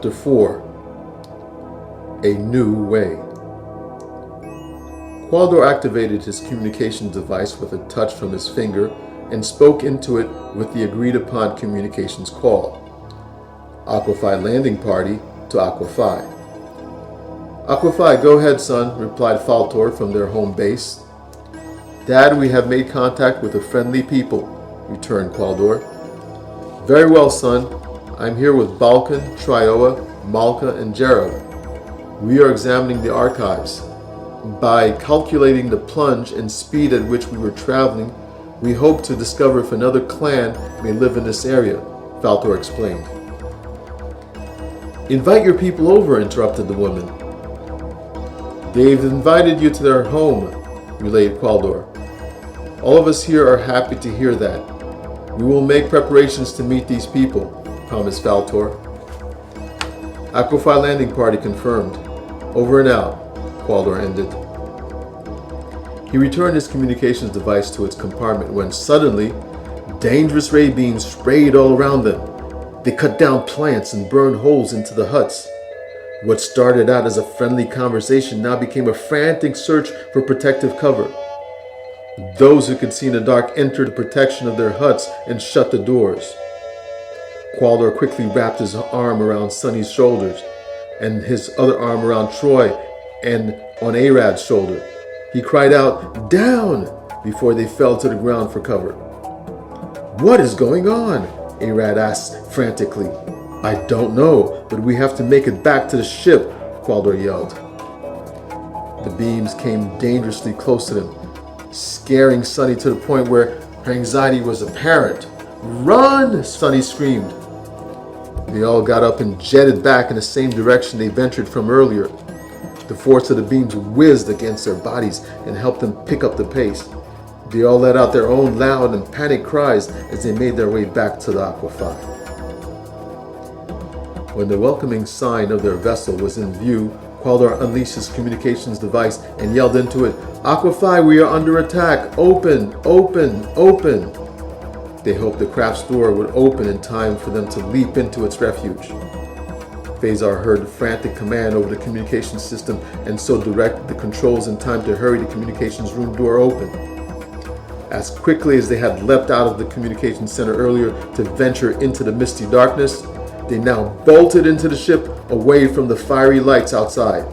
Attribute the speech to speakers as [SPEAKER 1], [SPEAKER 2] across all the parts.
[SPEAKER 1] Chapter 4, A New Way. Qualdor activated his communications device with a touch from his finger and spoke into it with the agreed-upon communications call. Aqua Phi landing party to Aqua Phi. Aqua Phi, go ahead, son, replied Faltor from their home base. Dad, we have made contact with a friendly people, returned Qualdor. Very well, son. I'm here with Balkan, Trioa, Malka, and Jareb. We are examining the archives. By calculating the plunge and speed at which we were traveling, we hope to discover if another clan may live in this area, Faltor explained. Invite your people over, interrupted the woman. They've invited you to their home, relayed Qualdor. All of us here are happy to hear that. We will make preparations to meet these people, promised Faltor. Aqua Phi landing party confirmed. Over and out, Qualdor ended. He returned his communications device to its compartment when suddenly, dangerous ray beams sprayed all around them. They cut down plants and burned holes into the huts. What started out as a friendly conversation now became a frantic search for protective cover. Those who could see in the dark entered the protection of their huts and shut the doors. Qualdor quickly wrapped his arm around Sonny's shoulders and his other arm around Troy and on Arad's shoulder. He cried out, "Down!" before they fell to the ground for cover. What is going on? Arad asked frantically. I don't know, but we have to make it back to the ship, Qualdor yelled. The beams came dangerously close to them, scaring Sonny to the point where her anxiety was apparent. Run! Sonny screamed. They all got up and jetted back in the same direction they ventured from earlier. The force of the beams whizzed against their bodies and helped them pick up the pace. They all let out their own loud and panicked cries as they made their way back to the Aqua Phi. When the welcoming sign of their vessel was in view, Qualdor unleashed his communications device and yelled into it, Aqua Phi, we are under attack! Open! Open! Open! They hoped the craft's door would open in time for them to leap into its refuge. Phasar heard the frantic command over the communications system and so directed the controls in time to hurry the communications room door open. As quickly as they had leapt out of the communications center earlier to venture into the misty darkness, they now bolted into the ship away from the fiery lights outside.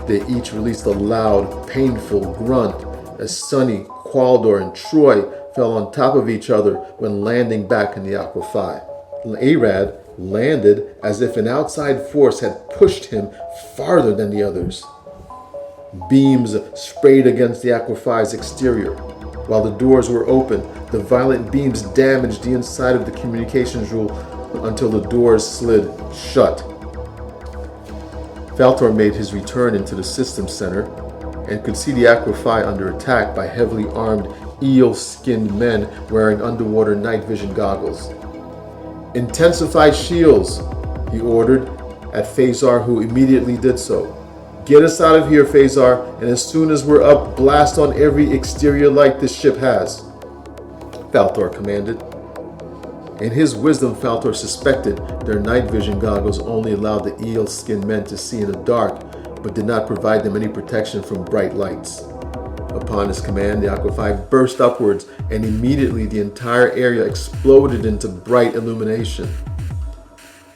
[SPEAKER 1] They each released a loud, painful grunt as Sonny, Qualdor, and Troy fell on top of each other when landing back in the Aqua Phi. Arad landed as if an outside force had pushed him farther than the others. Beams sprayed against the Aqua Phi's exterior. While the doors were open, the violent beams damaged the inside of the communications room until the doors slid shut. Faltor made his return into the systems center and could see the Aqua Phi under attack by heavily armed, eel-skinned men wearing underwater night vision goggles. Intensify shields, he ordered at Phasar, who immediately did so. Get us out of here, Phasar, and as soon as we're up, blast on every exterior light this ship has, Faltor commanded. In his wisdom, Faltor suspected their night vision goggles only allowed the eel-skinned men to see in the dark, but did not provide them any protection from bright lights. Upon his command, the Aqua Phi burst upwards, and immediately the entire area exploded into bright illumination.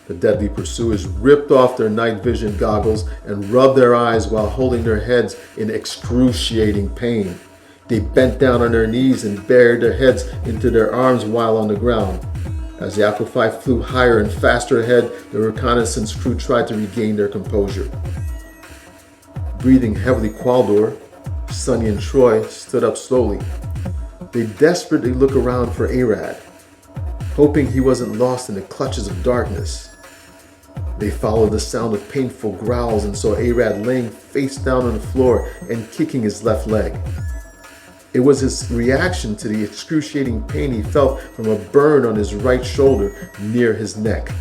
[SPEAKER 1] The deadly pursuers ripped off their night vision goggles and rubbed their eyes while holding their heads in excruciating pain. They bent down on their knees and buried their heads into their arms while on the ground. As the Aqua Phi flew higher and faster ahead, the reconnaissance crew tried to regain their composure. Breathing heavily, Qualdor, Sonny, and Troy stood up slowly. They desperately looked around for Arad, hoping he wasn't lost in the clutches of darkness. They followed the sound of painful growls and saw Arad laying face down on the floor and kicking his left leg. It was his reaction to the excruciating pain he felt from a burn on his right shoulder near his neck.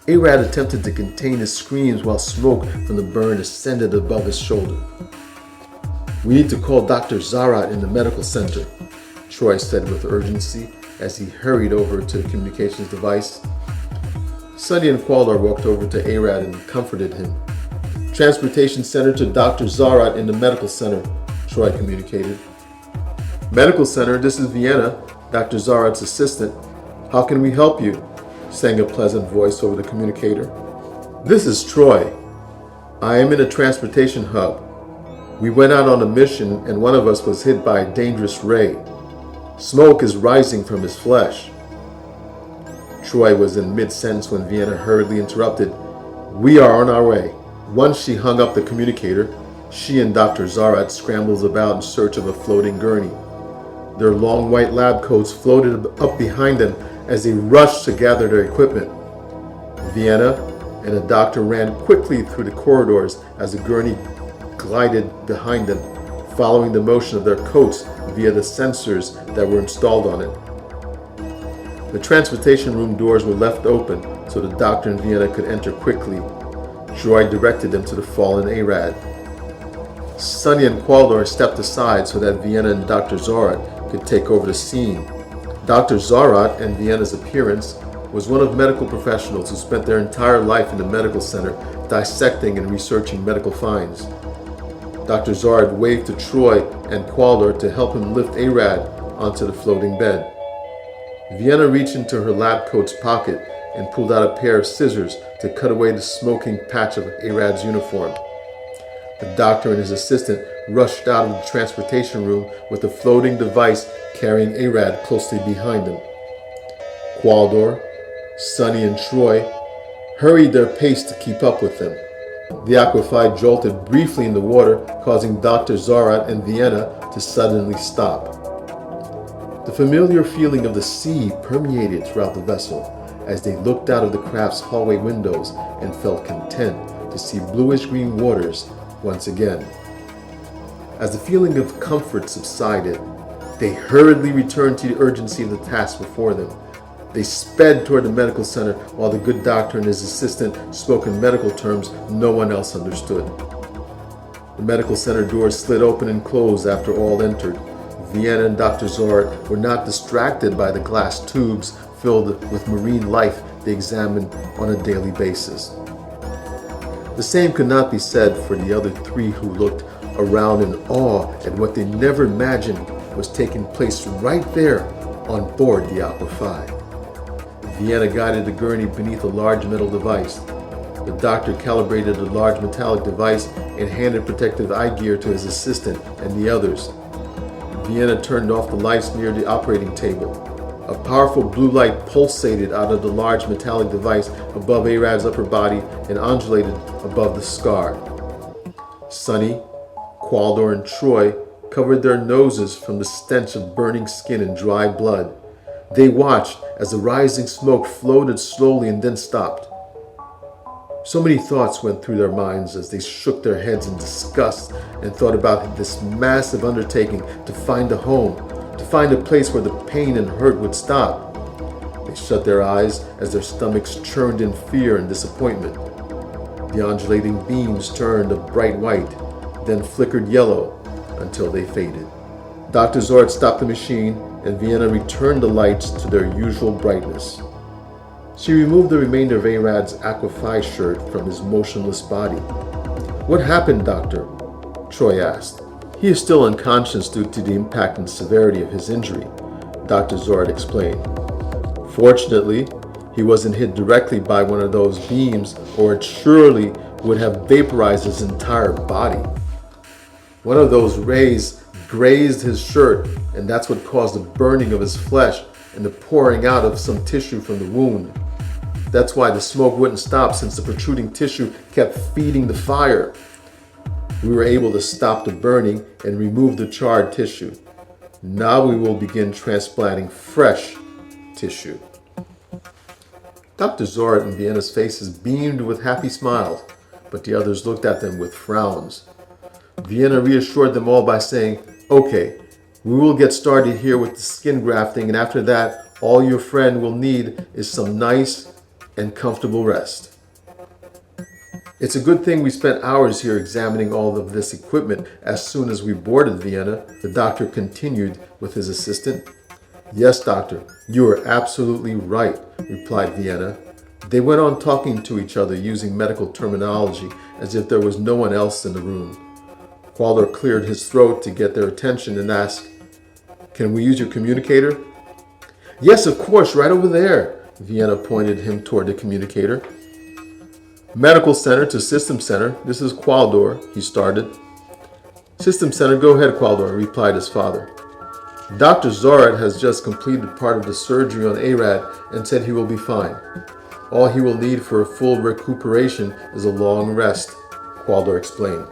[SPEAKER 1] Arad attempted to contain his screams while smoke from the burn ascended above his shoulder. We need to call Dr. Zarat in the medical center, Troy said with urgency as he hurried over to the communications device. Sonny and Qualdor walked over to Arad and comforted him. Transportation center to Dr. Zarat in the medical center, Troy communicated. Medical center, this is Vienna, Dr. Zarat's assistant. How can we help you? Sang a pleasant voice over the communicator. This is Troy. I am in a transportation hub. We went out on a mission and one of us was hit by a dangerous ray. Smoke is rising from his flesh. Troy was in mid-sentence when Vienna hurriedly interrupted. We are on our way. Once she hung up the communicator, she and Dr. Zarat scrambled about in search of a floating gurney. Their long white lab coats floated up behind them as they rushed to gather their equipment. Vienna and the doctor ran quickly through the corridors as the gurney glided behind them, following the motion of their coats via the sensors that were installed on it. The transportation room doors were left open so the doctor and Vienna could enter quickly. Troy directed them to the fallen Arad. Sonny and Qualdor stepped aside so that Vienna and Dr. Zarat could take over the scene. Dr. Zarat and Vienna's appearance was one of medical professionals who spent their entire life in the medical center dissecting and researching medical finds. Dr. Zarat waved to Troy and Qualdor to help him lift Arad onto the floating bed. Vienna reached into her lab coat's pocket and pulled out a pair of scissors to cut away the smoking patch of Arad's uniform. The doctor and his assistant rushed out of the transportation room with the floating device carrying Arad closely behind them. Qualdor, Sonny, and Troy hurried their pace to keep up with them. The Aqua Phi jolted briefly in the water, causing Dr. Zarat and Vienna to suddenly stop. The familiar feeling of the sea permeated throughout the vessel as they looked out of the craft's hallway windows and felt content to see bluish-green waters once again. As the feeling of comfort subsided, they hurriedly returned to the urgency of the task before them. They sped toward the medical center while the good doctor and his assistant spoke in medical terms no one else understood. The medical center doors slid open and closed after all entered. Vienna and Dr. Zarat were not distracted by the glass tubes filled with marine life they examined on a daily basis. The same could not be said for the other three who looked around in awe at what they never imagined was taking place right there on board the Aqua Phi. Vienna guided the gurney beneath a large metal device. The doctor calibrated a large metallic device and handed protective eye gear to his assistant and the others. Vienna turned off the lights near the operating table. A powerful blue light pulsated out of the large metallic device above Arad's upper body and undulated above the scar. Sonny, Qualdor, and Troy covered their noses from the stench of burning skin and dry blood. They watched as the rising smoke floated slowly and then stopped. So many thoughts went through their minds as they shook their heads in disgust and thought about this massive undertaking to find a home, to find a place where the pain and hurt would stop. They shut their eyes as their stomachs churned in fear and disappointment. The undulating beams turned a bright white, then flickered yellow until they faded. Dr. Zarat stopped the machine and Vienna returned the lights to their usual brightness. She removed the remainder of Arad's Aqua Phi shirt from his motionless body. What happened, Doctor? Troy asked. He is still unconscious due to the impact and severity of his injury, Dr. Zarat explained. Fortunately, he wasn't hit directly by one of those beams or it surely would have vaporized his entire body. One of those rays grazed his shirt and that's what caused the burning of his flesh and the pouring out of some tissue from the wound. That's why the smoke wouldn't stop since the protruding tissue kept feeding the fire. We were able to stop the burning and remove the charred tissue. Now we will begin transplanting fresh tissue. Dr. Zarat and Vienna's faces beamed with happy smiles, but the others looked at them with frowns. Vienna reassured them all by saying, "Okay, we will get started here with the skin grafting, and after that, all your friend will need is some nice and comfortable rest." It's a good thing we spent hours here examining all of this equipment as soon as we boarded Vienna, the doctor continued with his assistant. "Yes, doctor, you are absolutely right," replied Vienna. They went on talking to each other using medical terminology as if there was no one else in the room. Qualdor cleared his throat to get their attention and asked, "Can we use your communicator?" "Yes, of course, right over there." Vienna pointed him toward the communicator. "Medical Center to System Center. This is Qualdor," he started. "System Center, go ahead, Qualdor," replied his father. "Dr. Zorat has just completed part of the surgery on Arad and said he will be fine. All he will need for a full recuperation is a long rest," Qualdor explained.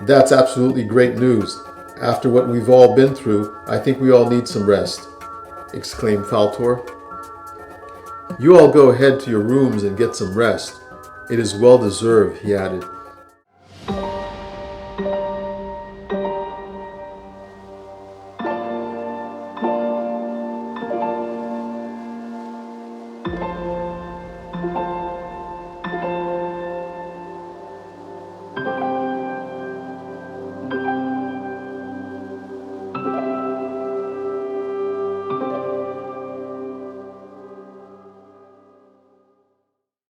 [SPEAKER 1] "That's absolutely great news. After what we've all been through, I think we all need some rest," exclaimed Faltor. "You all go ahead to your rooms and get some rest. It is well deserved," he added.